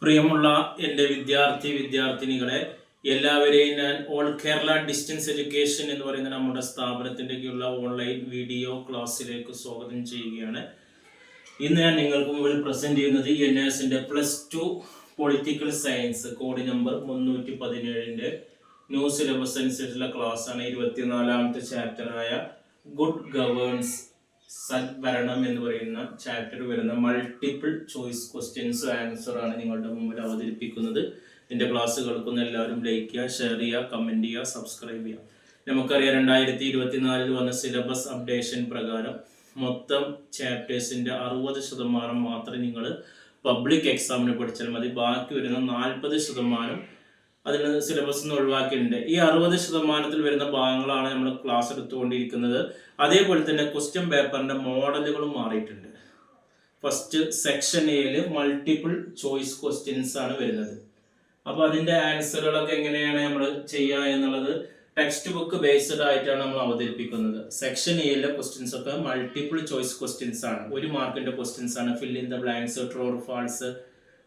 പ്രിയമുള്ള എൻ്റെ വിദ്യാർത്ഥിനികളെ എല്ലാവരെയും ഞാൻ ഓൾ കേരള ഡിസ്റ്റൻസ് എഡ്യൂക്കേഷൻ എന്ന് പറയുന്ന നമ്മുടെ സ്ഥാപനത്തിൻ്റെയുള്ള ഓൺലൈൻ വീഡിയോ ക്ലാസ്സിലേക്ക് സ്വാഗതം ചെയ്യുകയാണ്. ഇന്ന് ഞാൻ നിങ്ങൾക്ക് മുമ്പിൽ പ്രസൻറ്റ് ചെയ്യുന്നത് NSൻ്റെ +2 political science code number 317 new syllabus അനുസരിച്ചുള്ള ക്ലാസ്സാണ്. 24ാമത്തെ ചാപ്റ്ററായ ഗുഡ് ഗവേൺസ് സദ്ഭരണം എന്ന് പറയുന്ന ചാപ്റ്റർ വരുന്ന മൾട്ടിപ്പിൾ ചോയ്സ് ക്വസ്റ്റ്യൻസ് ആൻസർ ആണ് നിങ്ങളുടെ മുമ്പിൽ അവതരിപ്പിക്കുന്നത്. എൻ്റെ ക്ലാസ് കേൾക്കുന്ന എല്ലാവരും ലൈക്ക് ചെയ്യുക, ഷെയർ ചെയ്യുക, കമൻറ്റ് ചെയ്യുക, സബ്സ്ക്രൈബ് ചെയ്യുക. നമുക്കറിയാം 2024 വന്ന സിലബസ് അപ്ഡേഷൻ പ്രകാരം മൊത്തം ചാപ്റ്റേഴ്സിൻ്റെ 60% മാത്രമേ നിങ്ങൾ പബ്ലിക് എക്സാമിന് പഠിച്ചാൽ മതി. ബാക്കി വരുന്ന 40% അതിന് സിലബസ് നിന്ന് ഒഴിവാക്കിയിട്ടുണ്ട്. ഈ 60% വരുന്ന ഭാഗങ്ങളാണ് നമ്മൾ ക്ലാസ് എടുത്തുകൊണ്ടിരിക്കുന്നത്. അതേപോലെ തന്നെ ക്വസ്റ്റ്യൻ പേപ്പറിന്റെ മോഡലുകളും മാറിയിട്ടുണ്ട്. ഫസ്റ്റ് സെക്ഷൻ എയിൽ മൾട്ടിപ്പിൾ ചോയ്സ് ക്വസ്റ്റ്യൻസ് ആണ് വരുന്നത്. അപ്പോൾ അതിന്റെ ആൻസറുകളൊക്കെ എങ്ങനെയാണ് നമ്മൾ ചെയ്യുക എന്നുള്ളത് ടെക്സ്റ്റ് ബുക്ക് ബേസ്ഡ് ആയിട്ടാണ് നമ്മൾ അവതരിപ്പിക്കുന്നത്. സെക്ഷൻ എയിലെ ക്വസ്റ്റ്യൻസ് ഒക്കെ മൾട്ടിപ്പിൾ ചോയ്സ് ക്വസ്റ്റ്യൻസ് ആണ്. 1 മാർക്കിന്റെ ക്വസ്റ്റ്യൻസ് ആണ്. Fill in the blanks, true or false,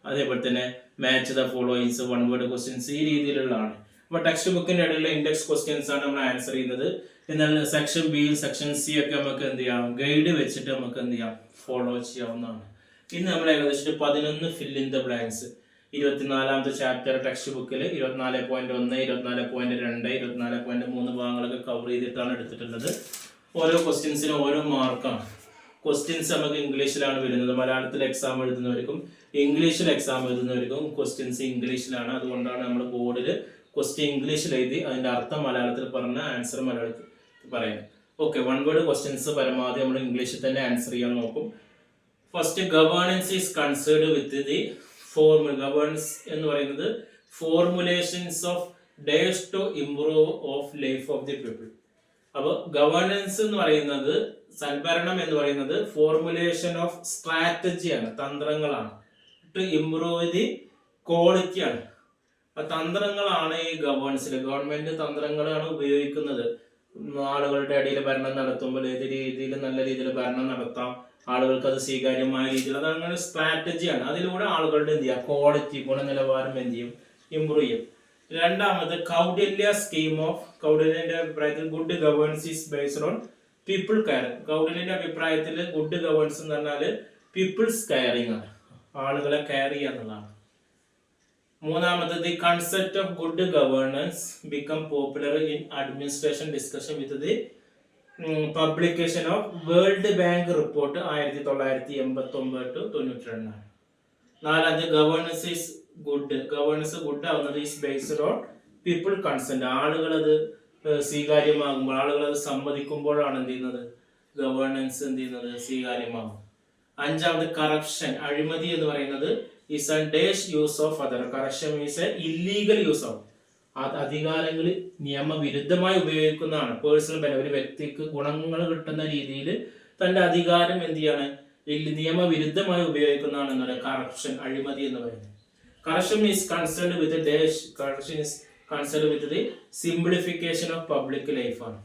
അതേപോലെ തന്നെ match the followings, 1 word questions, ഈ രീതിയിലുള്ളതാണ്. അപ്പോൾ ടെക്സ്റ്റ് ബുക്കിന്റെ ഇടയിലുള്ള ഇൻഡെക്സ് ക്വസ്റ്റ്യൻസ് ആണ് നമ്മൾ ആൻസർ ചെയ്യുന്നത്. എന്നാൽ സെക്ഷൻ ബിയും സെക്ഷൻ സി ഒക്കെ നമുക്ക് എന്ത് ചെയ്യാം, ഗൈഡ് വെച്ചിട്ട് നമുക്ക് എന്ത് ചെയ്യാം, ഫോളോ ചെയ്യാവുന്നതാണ്. ഇന്ന് നമ്മൾ ഏകദേശം 11 ഫിൽ ഇൻ ദ ബ്ലാങ്ക്സ് 24ാമത്തെ ചാപ്റ്റർ ടെക്സ്റ്റ് ബുക്കിൽ 24.1, 24.2, 24.3 ഭാഗങ്ങളൊക്കെ കവർ ചെയ്തിട്ടാണ് എടുത്തിട്ടുള്ളത്. ഓരോ ക്വസ്റ്റ്യൻസിനും ഓരോ മാർക്കാണ്. ക്വസ്റ്റ്യൻസ് നമുക്ക് ഇംഗ്ലീഷിലാണ് വരുന്നത്. മലയാളത്തിൽ എക്സാം എഴുതുന്നവർക്കും ഇംഗ്ലീഷിൽ എക്സാം എഴുതുന്നവർക്കും ക്വസ്റ്റ്യൻസ് ഇംഗ്ലീഷിലാണ്. അതുകൊണ്ടാണ് നമ്മൾ ബോർഡിൽ ക്വസ്റ്റ്യൻ ഇംഗ്ലീഷിൽ എഴുതി അതിന്റെ അർത്ഥം മലയാളത്തിൽ പറഞ്ഞ ആൻസർ മലയാളത്തിൽ പറയുന്നത്. ഓക്കെ, 1 വേർഡ് ക്വസ്റ്റ്യൻസ് പരമാവധി നമ്മൾ ഇംഗ്ലീഷിൽ തന്നെ ആൻസർ ചെയ്യാൻ നോക്കും. First, governance is concerned with the formula. Governance എന്ന് പറയുന്നത് formulations of days to improve of life of the people. അപ്പോൾ ഗവേണൻസ് എന്ന് പറയുന്നത്, സദ്ഭരണം എന്ന് പറയുന്നത് ഫോർമുലേഷൻ ഓഫ് സ്ട്രാറ്റജിയാണ്, തന്ത്രങ്ങളാണ്. ടു ഇംപ്രൂവ് ദി ക്വാളിറ്റിയാണ്. തന്ത്രങ്ങളാണ് ഈ ഗവേണൻസിൽ. ഗവൺമെന്റ് തന്ത്രങ്ങളാണ് ഉപയോഗിക്കുന്നത്. ആളുകളുടെ ഇടയിൽ ഭരണം നടത്തുമ്പോൾ ഏത് രീതിയിൽ നല്ല രീതിയിൽ ഭരണം നടത്താം, ആളുകൾക്ക് അത് സ്വീകാര്യമായ രീതിയിൽ, അതങ്ങനെ സ്ട്രാറ്റജിയാണ്. അതിലൂടെ ആളുകളുടെ എന്ത് ചെയ്യുക, ക്വാളിറ്റി, ഗുണനിലവാരം എന്ത് ചെയ്യും, ഇംപ്രൂവ് ചെയ്യും. രണ്ടാമത്, കൗടില്യ സ്കീം ഓഫ്, കൗടില്യന്റെ അഭിപ്രായത്തിൽ good governance is based on people care. കൗടില്യന്റെ അഭിപ്രായത്തിൽ ഗുഡ് ഗവേണൻസ് എന്ന് പറഞ്ഞാൽ പീപ്പിൾസ് കെയറിങ് ആണ്, ആളുകളെ കെയർ ചെയ്യുക എന്നുള്ളതാണ്. മൂന്നാമത്, the concept of good governance become popular in administration discussion with the publication of World Bank report 1989-92. നാലാമത്, governance is good, governance good ആവുന്നത് is based on people consent. ആളുകൾ അത് സ്വീകാര്യമാകുമ്പോൾ, ആളുകൾ അത് സമ്മതിക്കുമ്പോഴാണ് എന്ത് ചെയ്യുന്നത്, ഗവേണൻസ് എന്ത് ചെയ്യുന്നത്, സ്വീകാര്യമാകും. അഞ്ചാമത്, കറപ്ഷൻ, അഴിമതി എന്ന് പറയുന്നത് is a dash use of other. Corruption is a illegal use of. അധികാരങ്ങൾ നിയമവിരുദ്ധമായി ഉപയോഗിക്കുന്നതാണ്. പേഴ്സണൽ ഒരു വ്യക്തിക്ക് ഗുണങ്ങൾ കിട്ടുന്ന രീതിയിൽ തന്റെ അധികാരം എന്ത് ചെയ്യാണ്, നിയമവിരുദ്ധമായി ഉപയോഗിക്കുന്നതാണ് എന്ന് പറയുന്നത് കറപ്ഷൻ, അഴിമതി എന്ന് പറയുന്നത്. Corruption is concerned with dash, corruption is concerned with the simplification of public ലൈഫാണ്.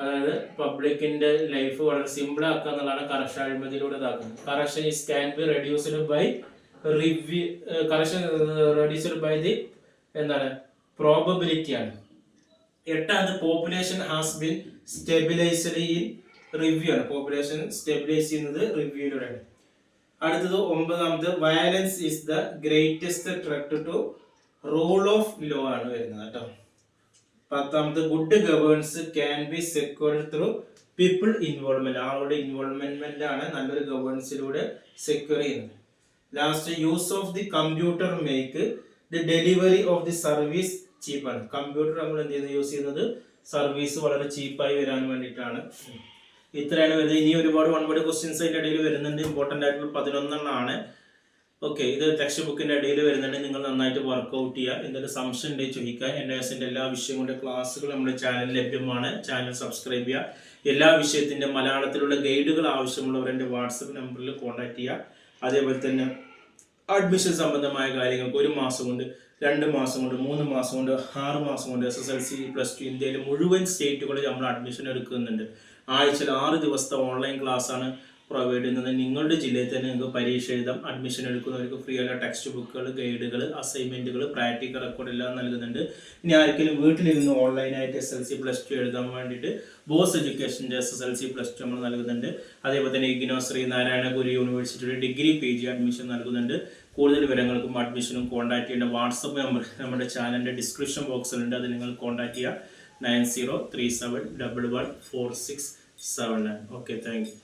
അതായത് പബ്ലിക്കിന്റെ ലൈഫ് വളരെ സിമ്പിൾ ആക്കുക എന്നുള്ളതാണ് കറപ്ഷൻ, അഴിമതിയിലൂടെ ഇതാക്കുന്നത്. Corruption is can be reduced by correction reduced by the എന്താണ്, പ്രോബബിലിറ്റി ആണ്. എട്ടാമത്, population has been stabilized in review ആണ്. പോപ്പുലേഷൻ സ്റ്റെബിലൈസ് ചെയ്യുന്നത് റിവ്യൂയിലൂടെയാണ്. അടുത്തത് 9ാമത്, violence is the greatest threat to rule of law ആണ് വരുന്നത് കേട്ടോ. 10ാമത്, good governance can be secured through people involvement. ആളുകളുടെ ഇൻവോൾവ്മെന്റ് ആണ് നല്ലൊരു ഗവേണൻസിലൂടെ സെക്യൂർ ചെയ്യുന്നത്. Last, use of the computer make the delivery of the service ചീപ്പാണ്. Computer നമ്മൾ എന്ത് ചെയ്യുന്നത്, യൂസ് ചെയ്യുന്നത് സർവീസ് വളരെ ചീപ്പായി വരാൻ വേണ്ടിയിട്ടാണ്. ഇത്രയാണ് വരുന്നത്. ഇനി ഒരുപാട് 1 വേർഡ് ക്വസ്റ്റ്യൻസ് അതിൻ്റെ ഇടയിൽ വരുന്നുണ്ട്. ഇമ്പോർട്ടൻ്റ് ആയിട്ടുള്ള 11 ആണ്. ഓക്കെ, ഇത് ടെക്സ്റ്റ് ബുക്കിന്റെ ഇടയിൽ വരുന്നുണ്ട്. നിങ്ങൾ നന്നായിട്ട് വർക്ക്ഔട്ട് ചെയ്യുക. എന്തെങ്കിലും സംശയം ഉണ്ടെങ്കിൽ ചോദിക്കുക. NSന്റെ എല്ലാ വിഷയങ്ങളുടെ ക്ലാസ്സുകൾ നമ്മുടെ ചാനലിൽ ലഭ്യമാണ്. ചാനൽ സബ്സ്ക്രൈബ് ചെയ്യുക. എല്ലാ വിഷയത്തിന്റെ മലയാളത്തിലുള്ള ഗൈഡുകൾ ആവശ്യമുള്ളവർ എൻ്റെ വാട്സപ്പ് നമ്പറിൽ കോൺടാക്ട് ചെയ്യുക. അതേപോലെ തന്നെ അഡ്മിഷൻ സംബന്ധമായ കാര്യങ്ങൾക്ക് 1 മാസം കൊണ്ട്, 2 മാസം കൊണ്ട്, 3 മാസം കൊണ്ട്, 6 മാസം കൊണ്ട് SSLC +2 ഇന്ത്യയിലെ മുഴുവൻ സ്റ്റേറ്റുകളിൽ നമ്മൾ അഡ്മിഷൻ എടുക്കുന്നുണ്ട്. ആഴ്ചയിൽ 6 ദിവസത്തെ ഓൺലൈൻ ക്ലാസ് ആണ്. പ്രൊവൈഡ് ചെയ്യുന്നത്. നിങ്ങളുടെ ജില്ലയിൽ തന്നെ നിങ്ങൾക്ക് പരീക്ഷ എഴുതാം. അഡ്മിഷൻ എടുക്കുന്നവർക്ക് ഫ്രീ ആയിട്ടുള്ള ടെക്സ്റ്റ് ബുക്കുകൾ, ഗൈഡുകൾ, അസൈൻമെൻറ്റുകൾ, പ്രാക്ടിക്കൽ റെക്കോർഡ് എല്ലാം നൽകുന്നുണ്ട്. ഇനി ആർക്കെങ്കിലും വീട്ടിലിരുന്ന് ഓൺലൈനായിട്ട് SLC+2 എഴുതാൻ വേണ്ടിയിട്ട് ബോസ് എഡ്യൂക്കേഷൻ്റെ SSLC+2 നമ്മൾ നൽകുന്നുണ്ട്. അതേപോലെ തന്നെ ഇഗ്നോ ശ്രീനാരായണ ഗുരു യൂണിവേഴ്സിറ്റിയുടെ ഡിഗ്രി PG അഡ്മിഷൻ നൽകുന്നുണ്ട്. കൂടുതൽ വിവരങ്ങൾക്കും അഡ്മിഷനും കോൺടാക്ട് ചെയ്യേണ്ട വാട്സപ്പ് നമ്പർ നമ്മുടെ ചാനലിൻ്റെ ഡിസ്ക്രിപ്ഷൻ ബോക്സിലുണ്ട്. അത് നിങ്ങൾ കോൺടാക്ട് ചെയ്യുക 9037114679. Okay, thank you.